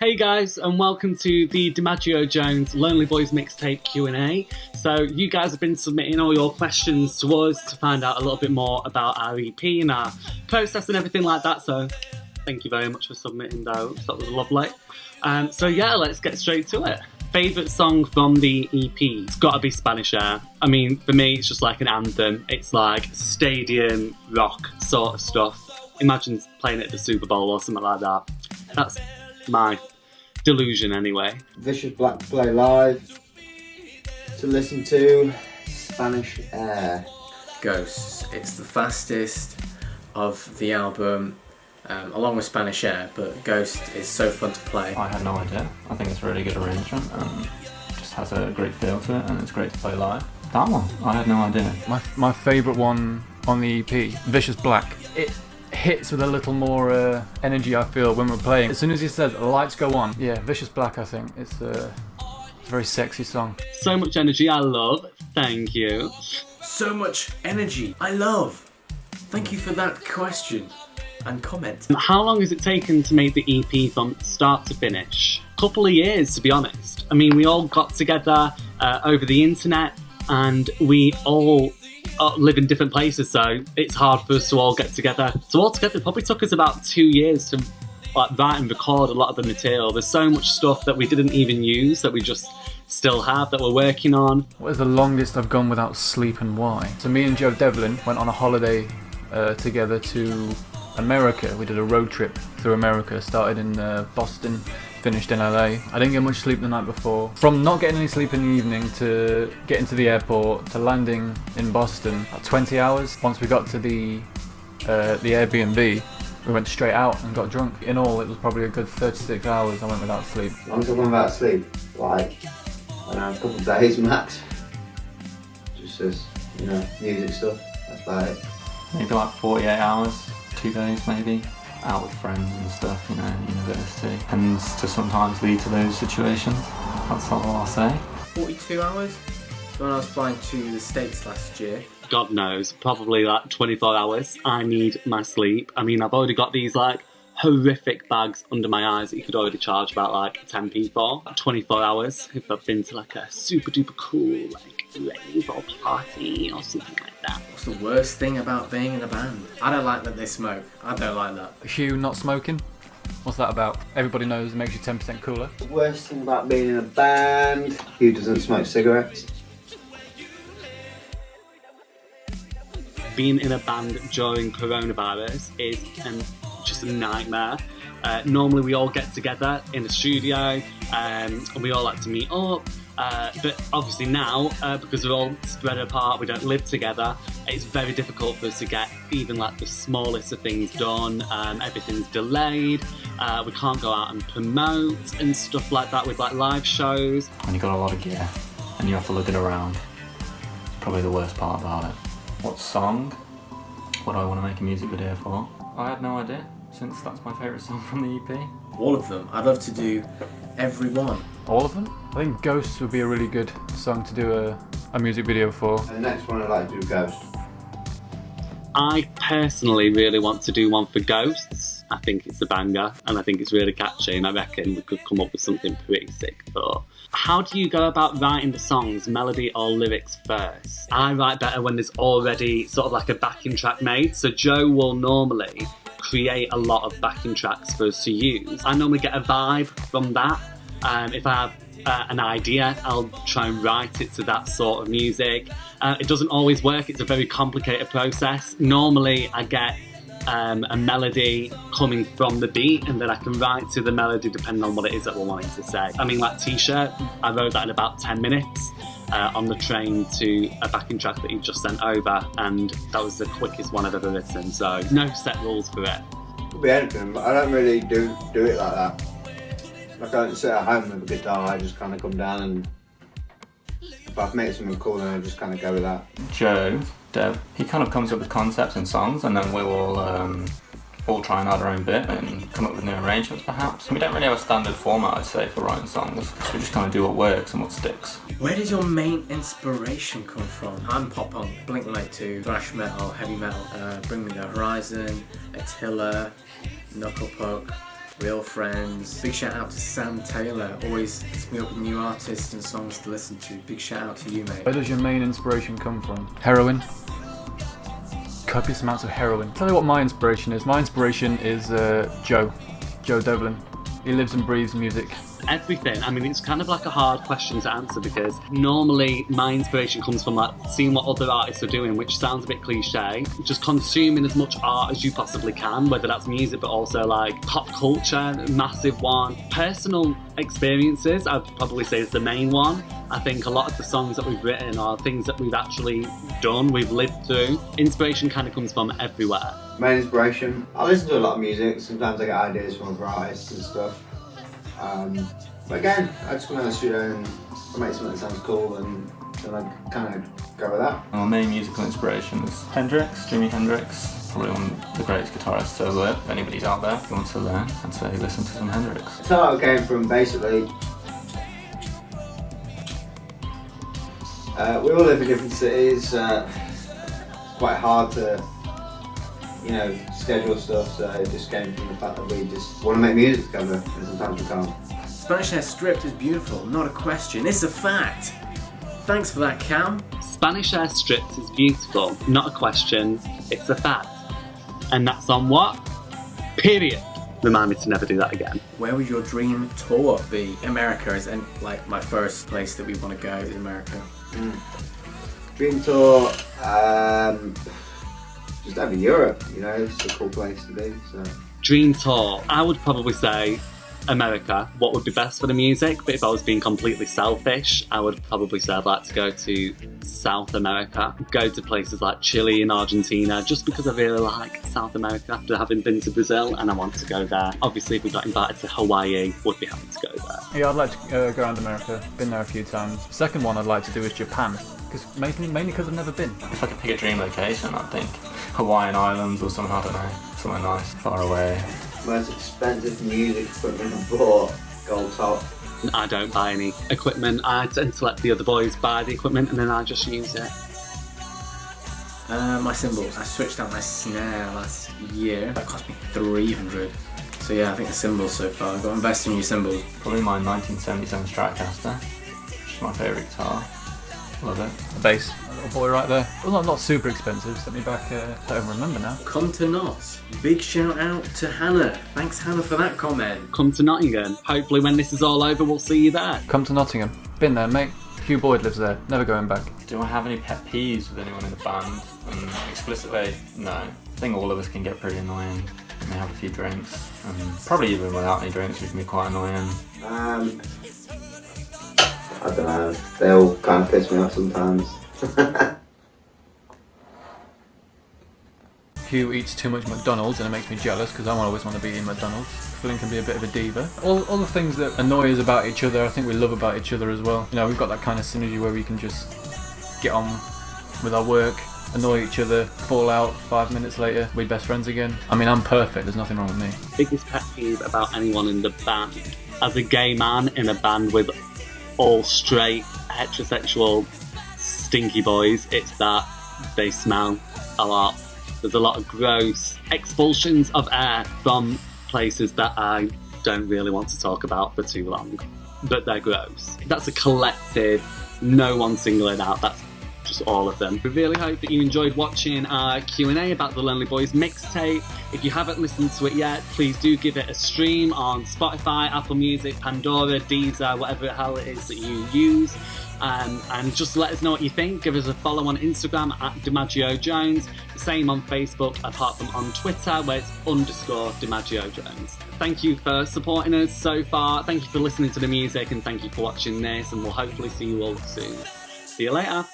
Hey guys, and welcome to the DiMaggio Jones Lonely Boys mixtape Q&A. So you guys have been submitting all your questions to us to find out a little bit more about our EP and our process and everything like that. So thank you very much for submitting those. That was lovely. So yeah, let's get straight to it. Favourite song from the EP? It's got to be Spanish Air. I mean, for me, it's just like an anthem. It's like stadium rock sort of stuff. Imagine playing it at the Super Bowl or something like that. That's my delusion anyway. Vicious Black to play live. To listen to Spanish Air. Ghosts. It's the fastest of the album, along with Spanish Air, but Ghost is so fun to play. I had no idea. I think it's a really good arrangement and just has a great feel to it, and it's great to play live. That one, I had no idea. My favourite one on the EP, Vicious Black. It hits with a little more energy, I feel, when we're playing. As soon as he says lights go on, yeah, Vicious Black, I think it's a very sexy song. So much energy, I love. Thank you. So much energy, I love. Thank you for that question and comment. How long has it taken to make the EP from start to finish? Couple of years, to be honest. I mean, we all got together over the internet, and we all live in different places, so it's hard for us to all get together. So altogether, it probably took us about 2 years to write and record a lot of the material. There's so much stuff that we didn't even use that we just still have that we're working on. What is the longest I've gone without sleep and why? So me and Joe Devlin went on a holiday together to America. We did a road trip through America, started in Boston, finished in LA. I didn't get much sleep the night before. From not getting any sleep in the evening to getting to the airport to landing in Boston, about 20 hours. Once we got to the Airbnb, we went straight out and got drunk. In all, it was probably a good 36 hours I went without sleep. I'm talking about sleep, like a couple of days max. Just as, music stuff, that's about it. Maybe like 48 hours, 2 days maybe. Out with friends and stuff, university. Tends to sometimes lead to those situations. That's all I'll say. 42 hours? When I was flying to the States last year. God knows, probably like 24 hours. I need my sleep. I mean, I've already got these like horrific bags under my eyes that you could already charge about like 10p for. 24 hours if I've been to like a super duper cool like rave or party or something like that. What's the worst thing about being in a band? I don't like that they smoke. I don't like that. Hugh not smoking? What's that about? Everybody knows it makes you 10% cooler. The worst thing about being in a band, Hugh doesn't smoke cigarettes. Being in a band during coronavirus is just a nightmare. Normally we all get together in the studio and we all like to meet up. But obviously now, because we're all spread apart, we don't live together, it's very difficult for us to get even like the smallest of things done. Everything's delayed, we can't go out and promote and stuff like that with like live shows. When you've got a lot of gear and you have to look it around, it's probably the worst part about it. What song would I want to make a music video for? I had no idea, since that's my favourite song from the EP. All of them. I'd love to do every one. All of them? I think Ghosts would be a really good song to do a music video for. And the next one I'd like to do Ghost. I personally really want to do one for Ghosts. I think it's a banger and I think it's really catchy, and I reckon we could come up with something pretty sick. But how do you go about writing the songs, melody or lyrics first? I write better when there's already sort of like a backing track made. So Joe will normally create a lot of backing tracks for us to use. I normally get a vibe from that. If I have an idea, I'll try and write it to that sort of music. It doesn't always work, it's a very complicated process. Normally I get a melody coming from the beat and then I can write to the melody depending on what it is that we're wanting to say. I mean, like T-shirt, I wrote that in about 10 minutes on the train to a backing track that you just sent over, and that was the quickest one I've ever written, so no set rules for it. Could be anything, but I don't really do it like that. Like I don't sit at home with a guitar, I just kind of come down and if I've made something cool then I just kind of go with that. Joe, Dev, he kind of comes up with concepts and songs, and then we'll all try and add our own bit and come up with new arrangements perhaps. We don't really have a standard format, I'd say, for writing songs, so we just kind of do what works and what sticks. Where does your main inspiration come from? I'm pop punk, Blink-182, thrash metal, heavy metal, Bring Me The Horizon, Attila, Knuckle Puck, real friends. Big shout out to Sam Taylor, always hits me up with new artists and songs to listen to. Big shout out to you, mate. Where does your main inspiration come from? Heroin. Copious amounts of heroin. Tell you what my inspiration is. My inspiration is Joe Devlin. He lives and breathes music. Everything. I mean, it's kind of like a hard question to answer because normally my inspiration comes from like seeing what other artists are doing, which sounds a bit cliche. Just consuming as much art as you possibly can, whether that's music but also like pop culture, massive one. Personal experiences, I'd probably say is the main one. I think a lot of the songs that we've written are things that we've actually done, we've lived through. Inspiration kind of comes from everywhere. Main inspiration, I listen to a lot of music. Sometimes I get ideas from other artists and stuff. But again, I just go down the studio and I make something that sounds cool and then I kind of go with that. My main musical inspiration is Hendrix, Jimi Hendrix. Probably one of the greatest guitarists ever. If anybody's out there who wants to learn, I'd say listen to some Hendrix. So I came from basically, we all live in different cities. It's quite hard to, schedule stuff, so it just came from the fact that we just want to make music together and sometimes we can't. Spanish Hair Stripped is beautiful, not a question, it's a fact. Thanks for that, Cam. Spanish Hair Stripped is beautiful, not a question, it's a fact. And that's on what? Period. Remind me to never do that again. Where would your dream tour be? America is like my first place that we want to go is America. Dream tour, just over Europe, it's a cool place to be. So. Dream tour, I would probably say America, what would be best for the music, but if I was being completely selfish, I would probably say I'd like to go to South America, go to places like Chile and Argentina, just because I really like South America after having been to Brazil and I want to go there. Obviously, if we got invited to Hawaii, would be happy to go there. Yeah, I'd like to go around America, been there a few times. Second one I'd like to do is Japan, mainly because I've never been. If I could pick a dream location, I'd think Hawaiian Islands or something, I don't know, somewhere nice, far away. Most expensive music equipment I bought, Gold Top. I don't buy any equipment. I tend to let the other boys buy the equipment and then I just use it. My cymbals. I switched out my snare last year. That cost me $300. So yeah, I think the cymbals so far. I've got to invest in new cymbals. Probably my 1977 Stratocaster, which is my favourite guitar. Love it. A bass, a little boy right there. Well, not super expensive. Sent me back. I don't even remember now. Come to Knots. Big shout out to Hannah. Thanks, Hannah, for that comment. Come to Nottingham. Hopefully, when this is all over, we'll see you there. Come to Nottingham. Been there, mate. Hugh Boyd lives there. Never going back. Do I have any pet peeves with anyone in the band? Explicitly, no. I think all of us can get pretty annoying. We have a few drinks, and probably even without any drinks, we can be quite annoying. I don't know, they all kind of piss me off sometimes. Hugh eats too much McDonald's and it makes me jealous because I always want to be eating McDonald's. Flynn can be a bit of a diva. All the things that annoy us about each other, I think we love about each other as well. We've got that kind of synergy where we can just get on with our work, annoy each other, fall out, 5 minutes later, we're best friends again. I mean, I'm perfect, there's nothing wrong with me. Biggest pet peeve about anyone in the band. As a gay man in a band with all straight, heterosexual, stinky boys, it's that they smell a lot. There's a lot of gross expulsions of air from places that I don't really want to talk about for too long, but they're gross. That's a collective, no one singling out, that's just all of them. We really hope that you enjoyed watching our Q&A about the Lonely Boys mixtape. If you haven't listened to it yet, please do give it a stream on Spotify, Apple Music, Pandora, Deezer, whatever the hell it is that you use. And just let us know what you think. Give us a follow on Instagram at DiMaggio Jones. Same on Facebook, apart from on Twitter, where it's _DiMaggio Jones. Thank you for supporting us so far. Thank you for listening to the music, and thank you for watching this. And we'll hopefully see you all soon. See you later.